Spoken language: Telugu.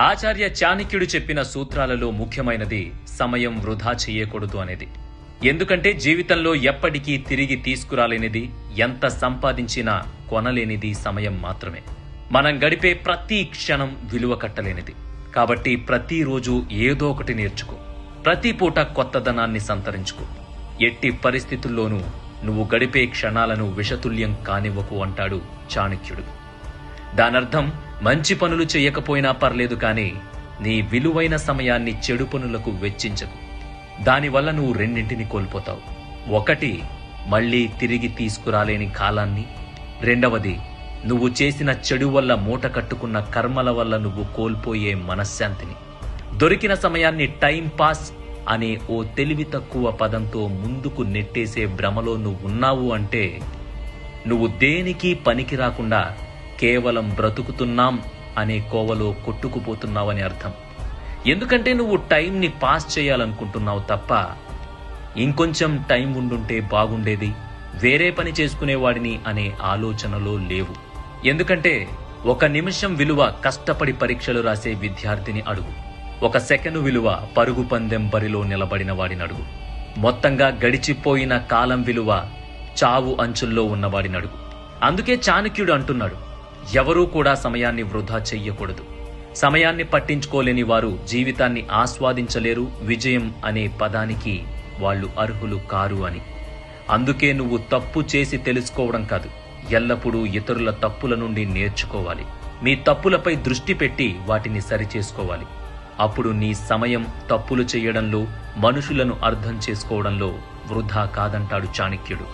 ఆచార్య చాణక్యుడు చెప్పిన సూత్రాలలో ముఖ్యమైనది సమయం వృధా చేయకూడదు అనేది. ఎందుకంటే జీవితంలో ఎప్పటికీ తిరిగి తీసుకురాలేనిది, ఎంత సంపాదించినా కొనలేనిది సమయం మాత్రమే. మనం గడిపే ప్రతి క్షణం విలువ కట్టలేనిది. కాబట్టి ప్రతిరోజు ఏదో ఒకటి నేర్చుకో, ప్రతి పూట కొత్తదనాన్ని సంతరించుకో. ఎట్టి పరిస్థితుల్లోనూ నువ్వు గడిపే క్షణాలను విషతుల్యం కానివ్వకు అంటాడు చాణక్యుడు. దానర్థం మంచి పనులు చేయకపోయినా పర్లేదు, కానీ నీ విలువైన సమయాన్ని చెడు పనులకు వెచ్చించకు. దానివల్ల నువ్వు రెండింటిని కోల్పోతావు. ఒకటి, మళ్లీ తిరిగి తీసుకురాలేని కాలాన్ని. రెండవది, నువ్వు చేసిన చెడు వల్ల మూట కట్టుకున్న కర్మల వల్ల నువ్వు కోల్పోయే మనశ్శాంతిని. దొరికిన సమయాన్ని టైం పాస్ అనే ఓ తెలివి తక్కువ పదంతో ముందుకు నెట్టేసే భ్రమలో నువ్వున్నావు అంటే నువ్వు దేనికి పనికి రాకుండా కేవలం బ్రతుకుతున్నాం అనే కోవలో కొట్టుకుపోతున్నావని అర్థం. ఎందుకంటే నువ్వు టైంని పాస్ చేయాలనుకుంటున్నావు తప్ప ఇంకొంచెం టైం ఉండుంటే బాగుండేది, వేరే పని చేసుకునేవాడిని అనే ఆలోచనలో లేవు. ఎందుకంటే ఒక నిమిషం విలువ కష్టపడి పరీక్షలు రాసే విద్యార్థిని అడుగు. ఒక సెకను విలువ పరుగు పందెం బరిలో నిలబడిన వాడిని అడుగు. మొత్తంగా గడిచిపోయిన కాలం విలువ చావు అంచుల్లో ఉన్నవాడిని అడుగు. అందుకే చాణక్యుడు అంటున్నాడు, ఎవరూ కూడా సమయాన్ని వృధా చెయ్యకూడదు. సమయాన్ని పట్టించుకోలేని వారు జీవితాన్ని ఆస్వాదించలేరు, విజయం అనే పదానికి వాళ్ళు అర్హులు కారు అని. అందుకే నువ్వు తప్పు చేసి తెలుసుకోవడం కాదు, ఎల్లప్పుడూ ఇతరుల తప్పుల నుండి నేర్చుకోవాలి. మీ తప్పులపై దృష్టి పెట్టి వాటిని సరిచేసుకోవాలి. అప్పుడు నీ సమయం తప్పులు చేయడంలో, మనుషులను అర్థం చేసుకోవడంలో వృధా కాదంటాడు చాణక్యుడు.